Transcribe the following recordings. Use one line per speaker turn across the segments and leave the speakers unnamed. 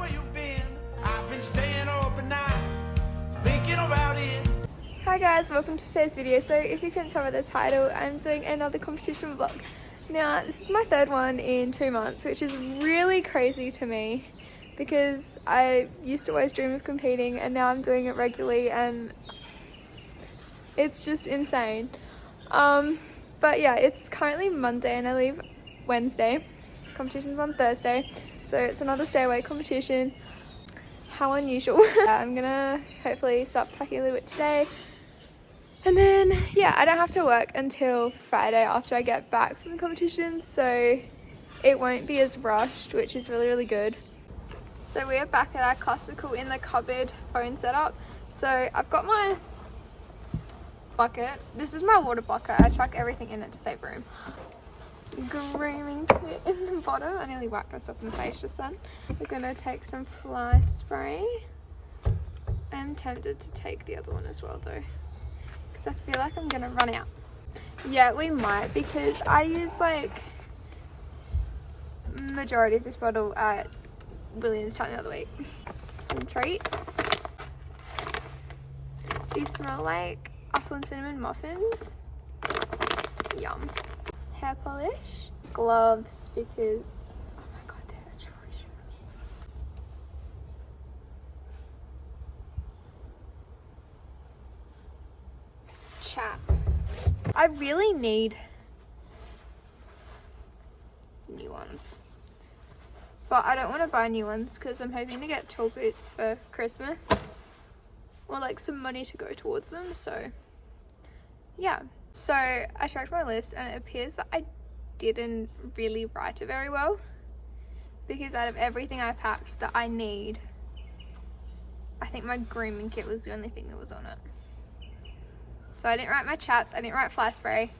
where you've been. I've been staying up at night, thinking about it.
Hi guys, welcome to today's video. So if you couldn't tell by the title, I'm doing another competition vlog. Now this is my third one in 2 months, which is really crazy to me because I used to always dream of competing and now I'm doing it regularly and it's just insane. But yeah, it's currently Monday and I leave Wednesday. Competition's on Thursday, so it's another stay away competition. How unusual. I'm gonna hopefully start packing a little bit today. And then, yeah, I don't have to work until Friday after I get back from the competition, so it won't be as rushed, which is really, really good. So we are back at our classical in the cupboard phone setup. So I've got my bucket. This is my water bucket. I chuck everything in it to save room. Grooming kit in the bottom. I nearly whacked myself in the face just then. We're gonna take some fly spray. I'm tempted to take the other one as well though, because I feel like I'm gonna run out. Yeah, we might, because I use like majority of this bottle at Williamstown the other week. Some treats. These smell like apple and cinnamon muffins. Yum. Hair polish. Gloves, because oh my god, they're atrocious. Chaps. I really need new ones, but I don't want to buy new ones because I'm hoping to get tall boots for Christmas, or like some money to go towards them. So yeah, so I checked my list and it appears that I didn't really write it very well, because out of everything I packed that I need, I think my grooming kit was the only thing that was on it. So I didn't write my chaps, I didn't write fly spray,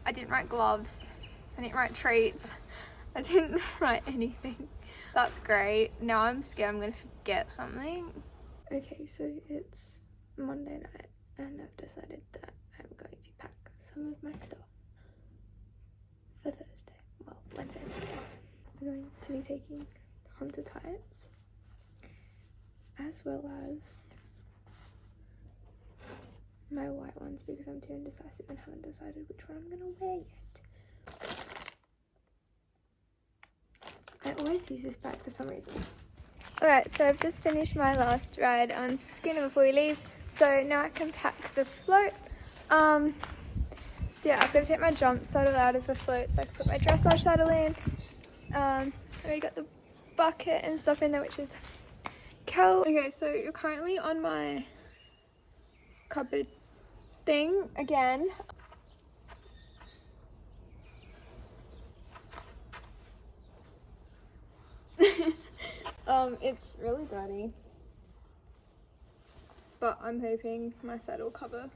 I didn't write gloves, I didn't write treats, I didn't write anything. That's great. Now I'm scared I'm gonna forget something. Okay, so it's Monday night and I've decided that I'm going to pack some of my stuff for Thursday. Well, Wednesday and Thursday. I'm going to be taking Hunter tights, as well as my white ones, because I'm too indecisive and haven't decided which one I'm gonna wear yet. I always use this bag for some reason. Alright, so I've just finished my last ride on Skinner before we leave, so now I can pack the float. So yeah, I've got to take my jump saddle out of the float so I can put my dressage saddle in. I already got the bucket and stuff in there, which is cool. Okay, so you're currently on my cupboard thing again. It's really dirty, but I'm hoping my set will cover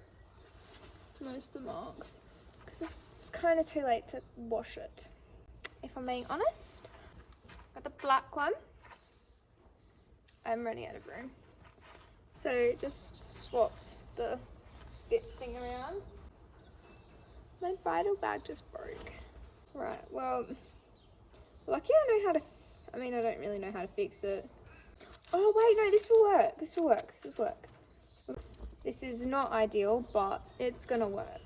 most of the marks, because it's kind of too late to wash it, if I'm being honest. Got the black one. I'm running out of room, so just swapped the bit thing around. My bridal bag just broke. Right, well, lucky I know how to, I mean, I don't really know how to fix it. Oh wait, no, this will work. This will work. This will work. This is not ideal, but it's gonna work.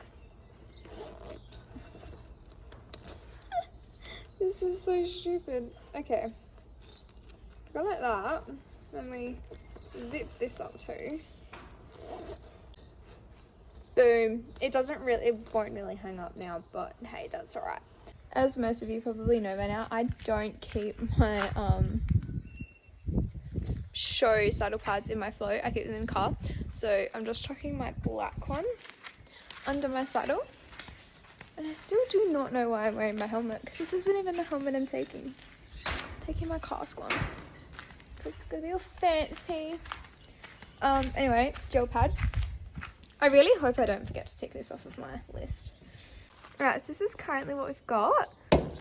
This is so stupid. Okay. Go like that. Then we zip this up too. Boom. It won't really hang up now, but hey, that's alright. As most of you probably know by now, I don't keep my show saddle pads in my float. I keep them in the car. So I'm just chucking my black one under my saddle. And I still do not know why I'm wearing my helmet, because this isn't even the helmet I'm taking. I'm taking my cask one, because it's gonna be all fancy. Anyway, gel pad. I really hope I don't forget to tick this off of my list. Alright, so this is currently what we've got.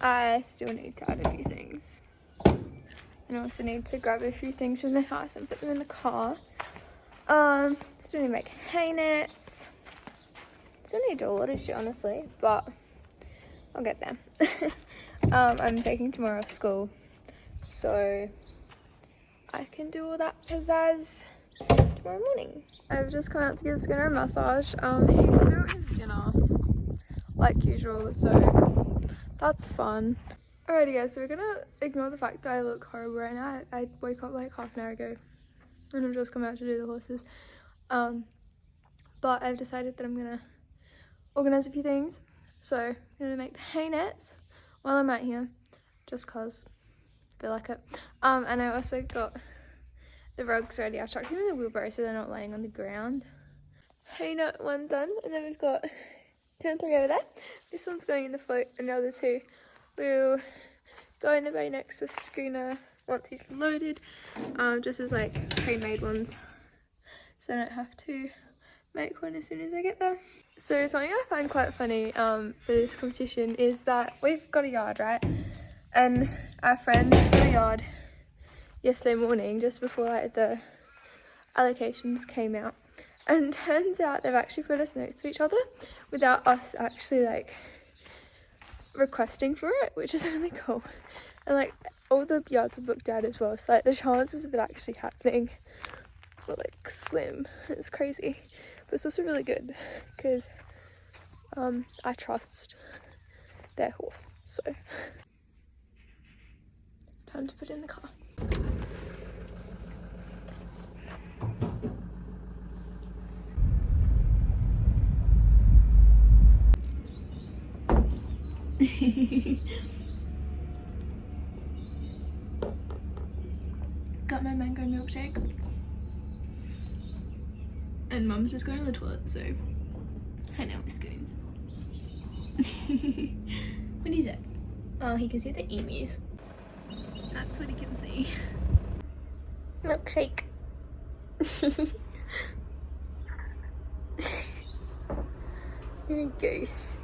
I still need to add a few things. And I also need to grab a few things from the house and put them in the car. Still need to make hay nets. Still need to do a lot of shit, honestly, but I'll get there. I'm taking tomorrow off school, so I can do all that pizzazz tomorrow morning. I've just come out to give Skinner a massage. He spilled his dinner like usual, so that's fun. Alrighty guys, so we're gonna ignore the fact that I look horrible right now. I woke up like half an hour ago and I've just come out to do the horses. But I've decided that I'm gonna organize a few things. So I'm gonna make the hay nets while I'm out here, just cause I feel like it. And I also got the rugs ready. I've chucked them in the wheelbarrow so they're not laying on the ground. Hay net one done, and then we've got 2 and 3 over there. This one's going in the float, and the other 2 will go in the bay next to Schooner once he's loaded, just as like pre-made ones, so I don't have to make one as soon as I get there. So something I find quite funny for this competition is that we've got a yard, right? And our friends got a yard yesterday morning, just before like the allocations came out. And turns out they've actually put us next to each other without us actually like requesting for it, which is really cool. And like all the yards are booked out as well, so like the chances of it actually happening are like slim. It's crazy, but it's also really good because I trust their horse. So time to put it in the car. Got my mango milkshake, and Mum's just going to the toilet, so hang out with spoons. What is it? Oh, he can see the emus. That's what he can see. Milkshake. Here he goes.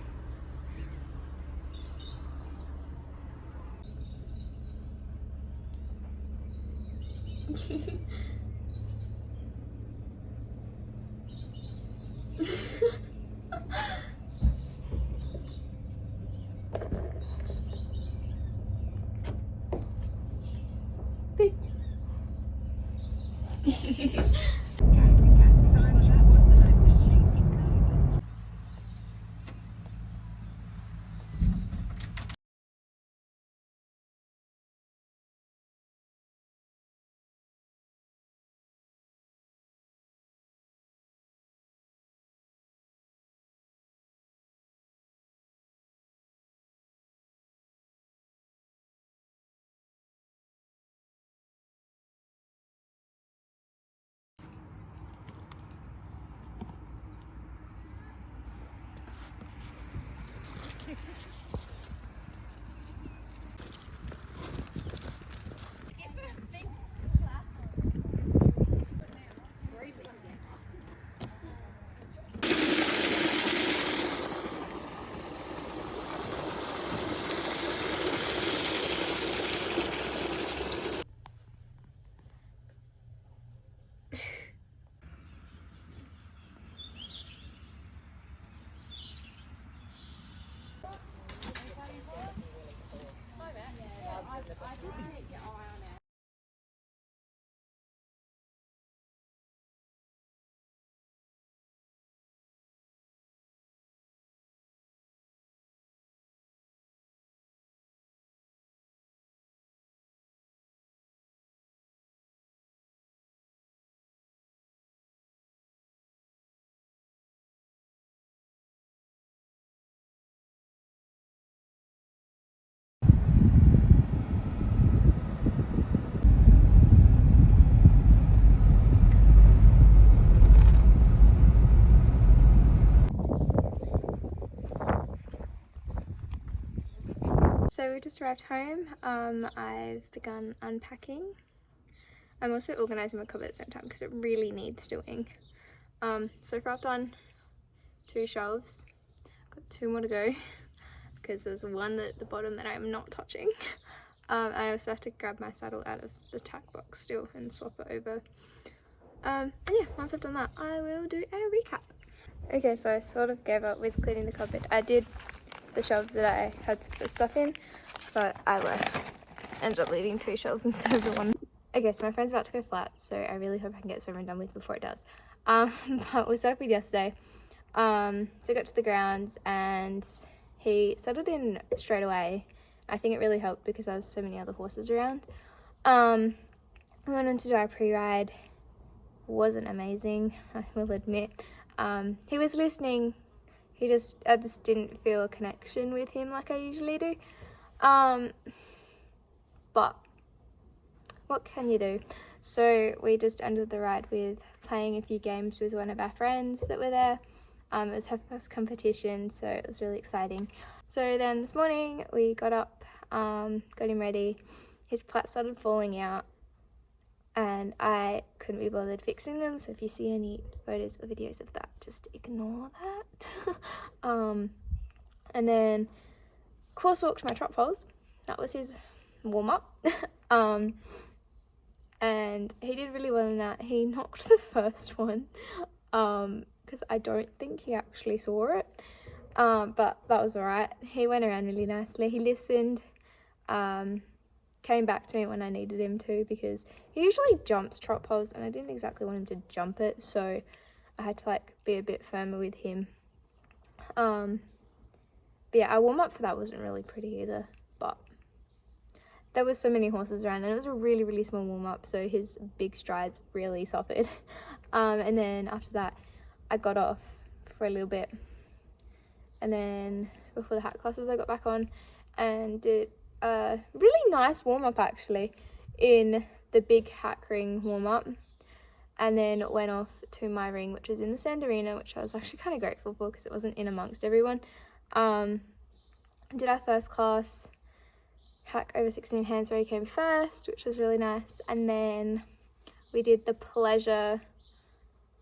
Beep. So we just arrived home. I've begun unpacking. I'm also organising my cupboard at the same time because it really needs doing. So far I've done 2 shelves. Got 2 more to go because there's one at the bottom that I'm not touching. And I also have to grab my saddle out of the tack box still and swap it over. And yeah, once I've done that, I will do a recap. Okay, so I sort of gave up with cleaning the cupboard. I did the shelves that I had to put stuff in, but I ended up leaving 2 shelves instead of the one. Okay, Okay, so my friend's about to go flat, so I really hope I can get swimming done with before it does. But we started with yesterday. So we got to the grounds and he settled in straight away. I think it really helped because there was so many other horses around. We went on to do our pre-ride. Wasn't amazing, I will admit. He was listening. I just didn't feel a connection with him like I usually do. But what can you do? So we just ended the ride with playing a few games with one of our friends that were there. It was her first competition, so it was really exciting. So then this morning we got up, got him ready. His plaits started falling out and I couldn't be bothered fixing them. So if you see any photos or videos of that, just ignore that. And then course walked my trot poles. That was his warm up. And he did really well in that. He knocked the first one, because I don't think he actually saw it, but that was alright. He went around really nicely. He listened, came back to me when I needed him to, because he usually jumps trot poles and I didn't exactly want him to jump it, so I had to like be a bit firmer with him. But yeah, our warm up for that wasn't really pretty either, but there was so many horses around and it was a really, really small warm up, so his big strides really suffered. And then after that I got off for a little bit, and then before the hat classes I got back on and did a really nice warm up actually in the big hack ring warm up, and then went off to my ring, which was in the sand arena, which I was actually kind of grateful for because it wasn't in amongst everyone. Did our first class hack over 16 hands where he came first, which was really nice, and then we did the pleasure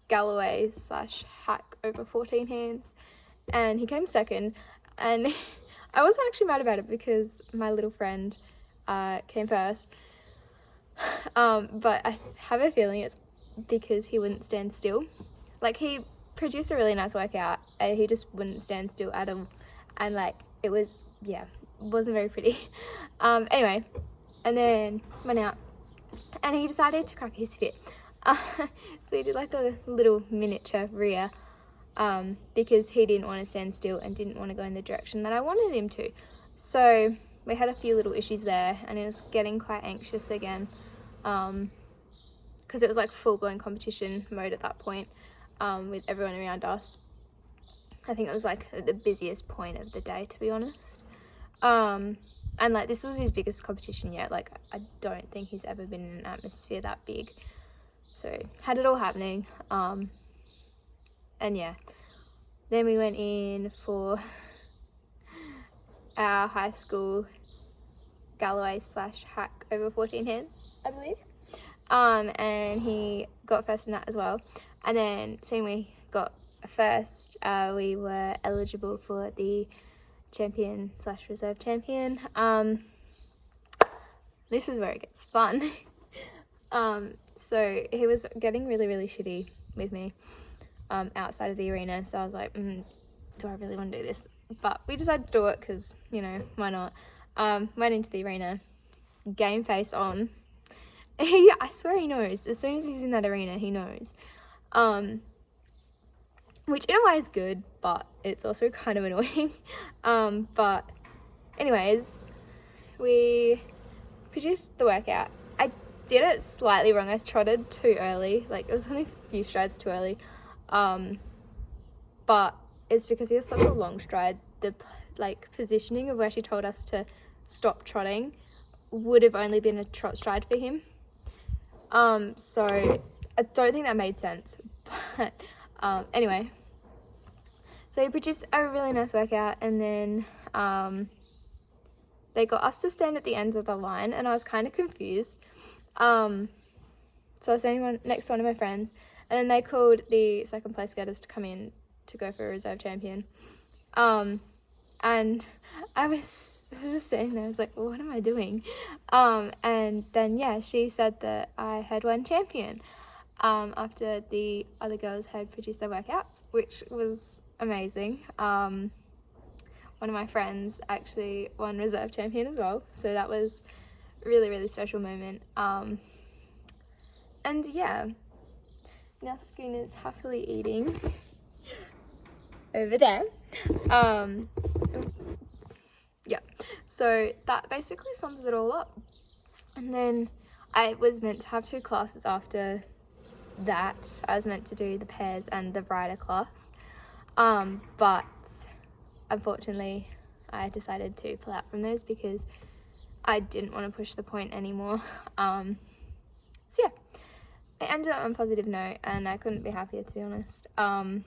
Galloway / hack over 14 hands and he came second, and I wasn't actually mad about it because my little friend came first, but I have a feeling it's because he wouldn't stand still. Like, he produced a really nice workout and he just wouldn't stand still at all, and like it was, yeah, wasn't very pretty. Anyway, and then went out and he decided to crack his fit. So he did like a little miniature rear, because he didn't want to stand still and didn't want to go in the direction that I wanted him to. So we had a few little issues there and he was getting quite anxious again, because it was like full-blown competition mode at that point, with everyone around us. I think it was like the busiest point of the day, to be honest. And like this was his biggest competition yet. Like, I don't think he's ever been in an atmosphere that big. So had it all happening. And yeah, then we went in for our high school Galloway / hack over 14 hands, I believe. And he got first in that as well. And then seeing we got first, we were eligible for the champion / reserve champion. This is where it gets fun. So he was getting really, really shitty with me outside of the arena, so I was like, do I really want to do this? But we decided to do it because, you know, why not? Went into the arena, game face on. I swear he knows. As soon as he's in that arena, he knows. Which in a way is good, but it's also kind of annoying. But anyways, we produced the workout. I did it slightly wrong. I trotted too early. Like, it was only a few strides too early. But it's because he has such a long stride. The like positioning of where she told us to stop trotting would have only been a trot stride for him. So I don't think that made sense. But anyway, so he produced a really nice workout, and then they got us to stand at the ends of the line, and I was kind of confused. So I was standing next to one of my friends, and then they called the second place getters to come in to go for a reserve champion. And I was just sitting there, I was like, well, what am I doing? And then, yeah, she said that I had won champion after the other girls had produced their workouts, which was amazing. One of my friends actually won reserve champion as well, so that was a really, really special moment. And yeah, now Schooner's happily eating over there. Yeah, so that basically sums it all up. And then I was meant to have 2 classes after that. I was meant to do the pairs and the rider class, but unfortunately I decided to pull out from those because I didn't want to push the point anymore. So yeah, it ended up on a positive note and I couldn't be happier, to be honest. So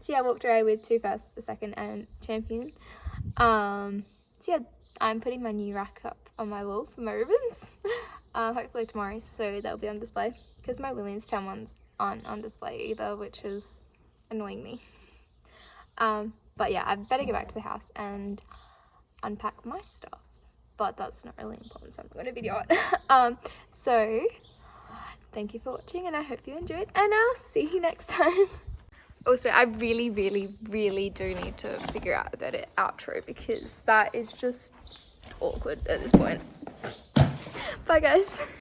yeah, I walked away with 2 firsts, a second and champion. So yeah, I'm putting my new rack up on my wall for my ribbons, hopefully tomorrow, so that'll be on display, because my Williamstown ones aren't on display either, which is annoying me. But yeah, I better get back to the house and unpack my stuff, but that's not really important, so I'm not going to video it. So thank you for watching and I hope you enjoyed, and I'll see you next time. Also, I really do need to figure out a better outro because that is just awkward at this point. Bye guys.